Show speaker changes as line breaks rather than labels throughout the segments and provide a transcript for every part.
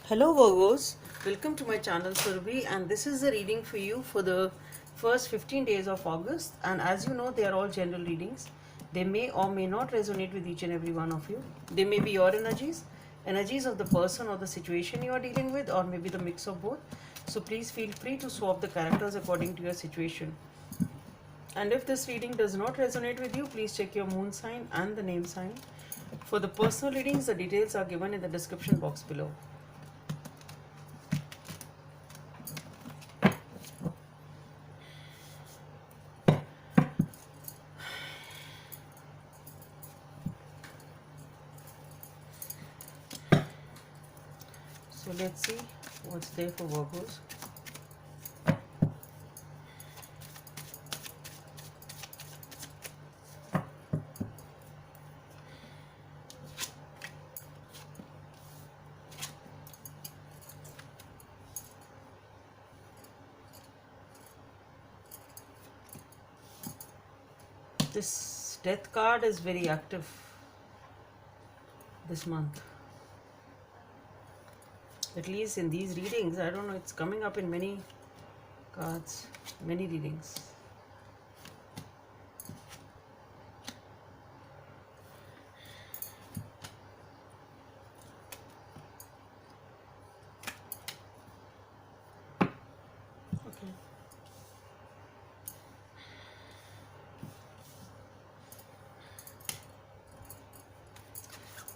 Hello Virgos, welcome to my channel Surabhi, and this is the reading for you for the first 15 days of August. And as you know, they are all general readings. They may or may not resonate with each and every one of you. They may be your energies, energies of the person or the situation you are dealing with, or maybe the mix of both. So please feel free to swap the characters according to your situation. And if this reading does not resonate with you, please check your moon sign and the name sign. For the personal readings, the details are given in the description box below. So let's see what's there for Virgos. This death card is very active this month. At least in these readings, I don't know, it's coming up in many cards, many readings. Okay.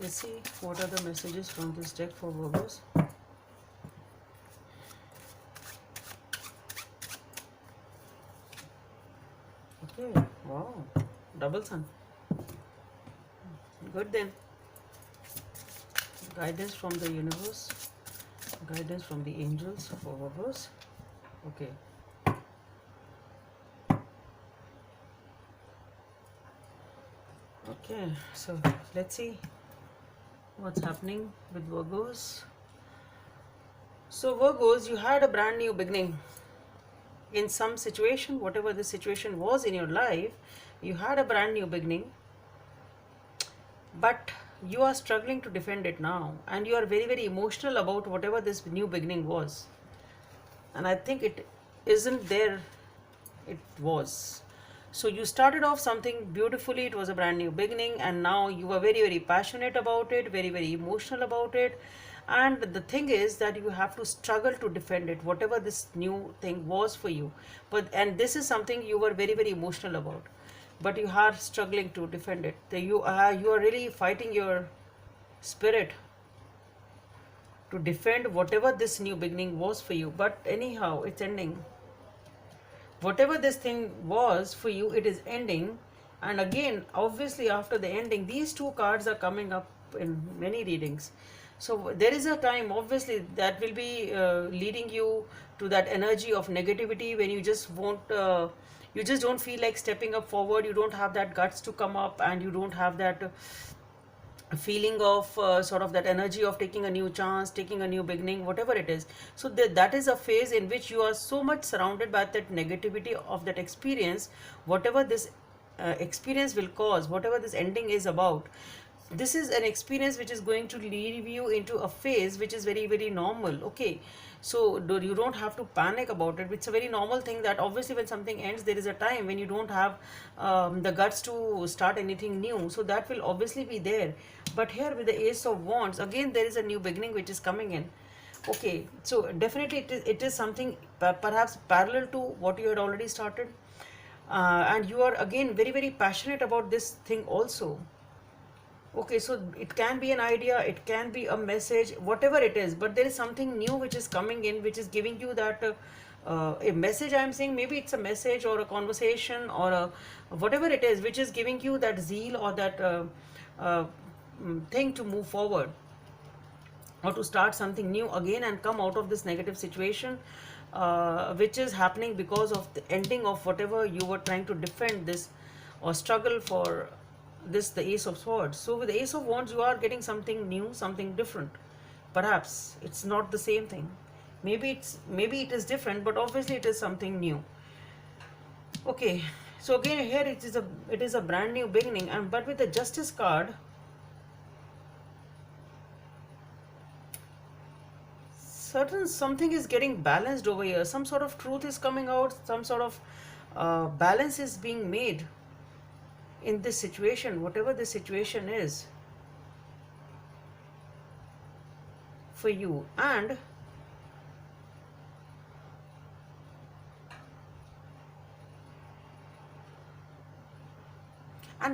Let's see what are the messages from this deck for Virgos. Okay, wow, double sun. Good then. Guidance from the universe, guidance from the angels for Virgos. Okay. Okay, so let's see what's happening with Virgos. So Virgos, you had a brand new beginning in some situation, whatever the situation was in your life. You had a brand new beginning, but you are struggling to defend it now, and you are very, very emotional about whatever this new beginning was. And I think it isn't there, it was. So you started off something beautifully, it was a brand new beginning, and now you are very, very passionate about it, very, very emotional about it. And the thing is that you have to struggle to defend it, whatever this new thing was for you. And this is something you were very, very emotional about, but you are struggling to defend it. You are really fighting your spirit to defend whatever this new beginning was for you. But anyhow, it's ending. Whatever this thing was for you, it is ending. And again, obviously, after the ending, these two cards are coming up in many readings. So there is a time, obviously, that will be leading you to that energy of negativity when you just won't. You just don't feel like stepping up forward. You don't have that guts to come up, and you don't have that feeling of sort of that energy of taking a new chance, taking a new beginning, whatever it is. So that is a phase in which you are so much surrounded by that negativity of that experience, whatever this experience will cause, whatever this ending is about. This is an experience which is going to lead you into a phase which is very, very normal. Okay, so you don't have to panic about it. It's a very normal thing that obviously when something ends, there is a time when you don't have the guts to start anything new. So that will obviously be there. But here with the Ace of Wands, again there is a new beginning which is coming in. Okay, so definitely it is something perhaps parallel to what you had already started. And you are again very, very passionate about this thing also. Okay, so it can be an idea, it can be a message, whatever it is, but there is something new which is coming in, which is giving you that a message. I'm saying maybe it's a message or a conversation or a whatever it is, which is giving you that zeal or that uh, thing to move forward or to start something new again and come out of this negative situation, which is happening because of the ending of whatever you were trying to defend this or struggle for this, the Ace of Swords. So with the Ace of Wands, you are getting something new, something different. Perhaps it's not the same thing. Maybe it is different, but obviously it is something new. Okay, so again here it is a brand new beginning, and but with the Justice card, certain something is getting balanced over here. Some sort of truth is coming out. Some sort of balance is being made in this situation, whatever the situation is for you. And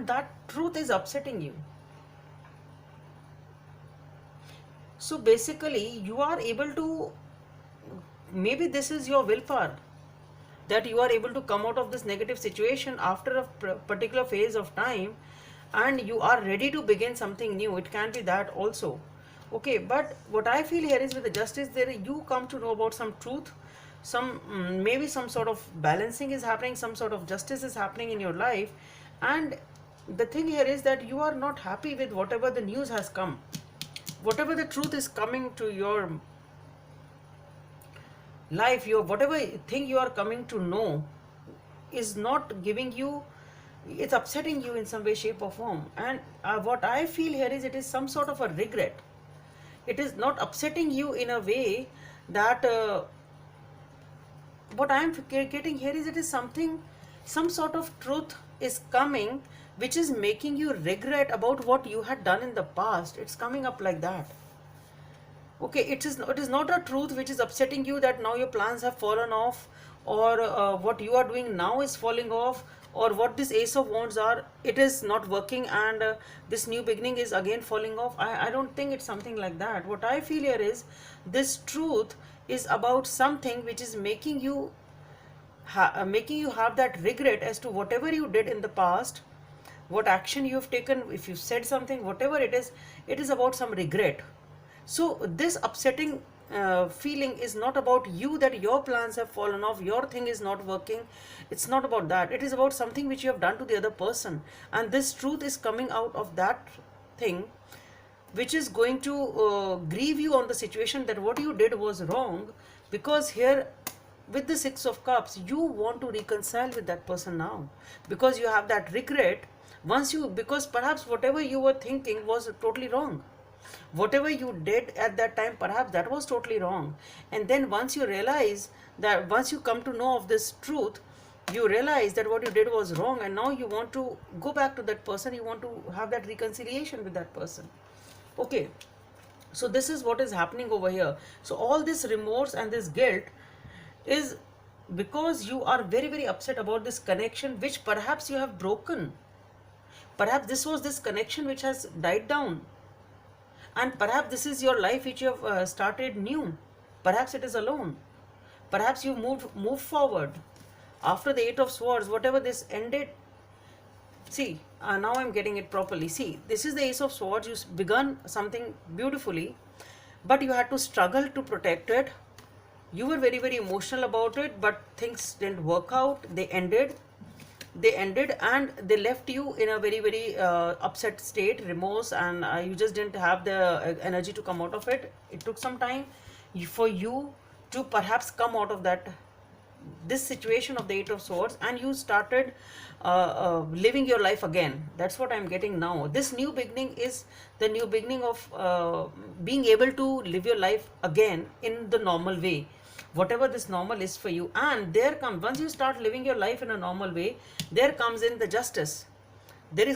that truth is upsetting you. So basically you are able to, maybe this is your willpower, that you are able to come out of this negative situation after a particular phase of time, and you are ready to begin something new. It can be that also. Okay, but what I feel here is with the justice, there you come to know about some truth, some maybe some sort of balancing is happening, some sort of justice is happening in your life. And the thing here is that you are not happy with whatever the news has come, whatever the truth is coming to your life, your whatever thing you are coming to know is not giving you, it's upsetting you in some way, shape or form. And what I feel here is it is some sort of a regret. It is not upsetting you in a way that what I am getting here is it is something, some sort of truth is coming which is making you regret about what you had done in the past. It's coming up like that. Okay, it is not a truth which is upsetting you that now your plans have fallen off, or what you are doing now is falling off, or what this Ace of Wands are, it is not working, and this new beginning is again falling off. I don't think it's something like that. What I feel here is this truth is about something which is making you have that regret as to whatever you did in the past, what action you have taken, if you said something, whatever it is about some regret. So this upsetting feeling is not about you, that your plans have fallen off, your thing is not working. It's not about that. It is about something which you have done to the other person, and this truth is coming out of that thing, which is going to grieve you on the situation that what you did was wrong. Because here with the Six of Cups, you want to reconcile with that person now, because you have that regret. Because perhaps whatever you were thinking was totally wrong, whatever you did at that time, perhaps that was totally wrong. And then once you realize that, once you come to know of this truth, you realize that what you did was wrong, and now you want to go back to that person, you want to have that reconciliation with that person. Okay, so this is what is happening over here. So all this remorse and this guilt is because you are very, very upset about this connection which perhaps you have broken. Perhaps this was this connection which has died down, and perhaps this is your life which you have started new. Perhaps it is alone. Perhaps you moved forward after the Eight of Swords. Whatever this ended, see, now I'm getting it properly. See, this is the Ace of Swords. You begun something beautifully, but you had to struggle to protect it. You were very, very emotional about it, but things didn't work out. They ended, and they left you in a very, very upset state, remorse, and you just didn't have the energy to come out of it. It took some time for you to perhaps come out of this situation of the Eight of Swords, and you started living your life again. That's what I'm getting now. This new beginning is the new beginning of being able to live your life again in the normal way, whatever this normal is for you. And there comes, once you start living your life in a normal way, there comes in the justice,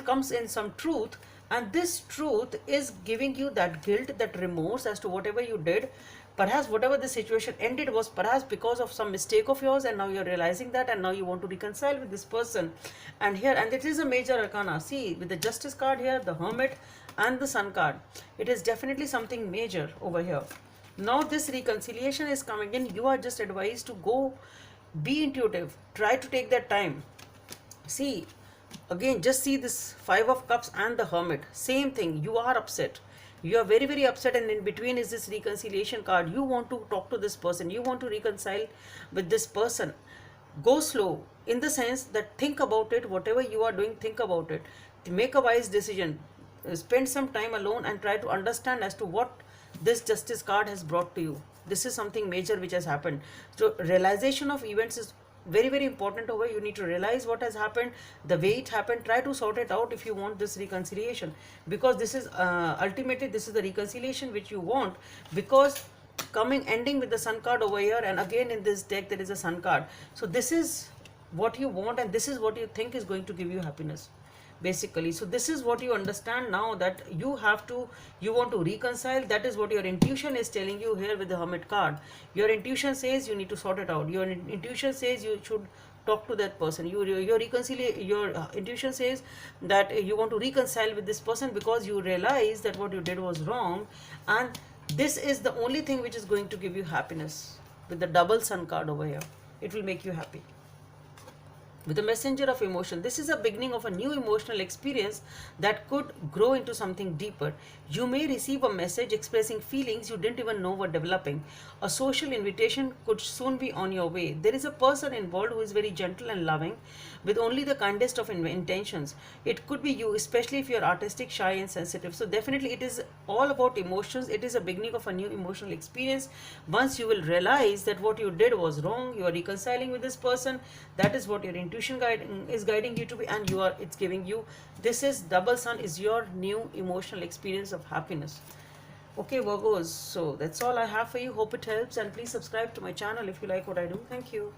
comes in some truth, and this truth is giving you that guilt, that remorse as to whatever you did. Perhaps whatever the situation ended was perhaps because of some mistake of yours, and now you're realizing that, and now you want to reconcile with this person. And it is a major arcana. See, with the Justice card here, the Hermit and the Sun card, it is definitely something major over here. Now this reconciliation is coming in. You are just advised to go be intuitive, try to take that time. See, again, just see this Five of Cups and the Hermit, same thing. You are upset, you are very, very upset, and in between is this reconciliation card. You want to talk to this person, you want to reconcile with this person. Go slow, in the sense that think about it, whatever you are doing, think about it, make a wise decision, spend some time alone and try to understand as to what this Justice card has brought to you. This is something major which has happened. So realization of events is very, very important over. You need to realize what has happened, the way it happened, try to sort it out if you want this reconciliation, because this is ultimately, this is the reconciliation which you want. Because coming, ending with the sun card over here, and again in this deck there is a sun card. So this is what you want, and this is what you think is going to give you happiness, basically. So this is what you understand now, that you want to reconcile. That is what your intuition is telling you here with the Hermit card. Your intuition says you need to sort it out. Your intuition says you should talk to that person. Your intuition says that you want to reconcile with this person because you realize that what you did was wrong, and this is the only thing which is going to give you happiness. With the double sun card over here, it will make you happy. With the messenger of emotion, this is a beginning of a new emotional experience that could grow into something deeper. You may receive a message expressing feelings you didn't even know were developing. A social invitation could soon be on your way. There is a person involved who is very gentle and loving, with only the kindest of intentions. It could be you, especially if you are artistic, shy and sensitive. So definitely it is all about emotions. It is a beginning of a new emotional experience. Once you will realize that what you did was wrong, you are reconciling with this person. That is what your intuition is guiding you to be, and it's giving you, this is double sun is your new emotional experience of happiness. Okay, Virgos, so that's all I have for you. Hope it helps, and please subscribe to my channel if you like what I do. Thank you.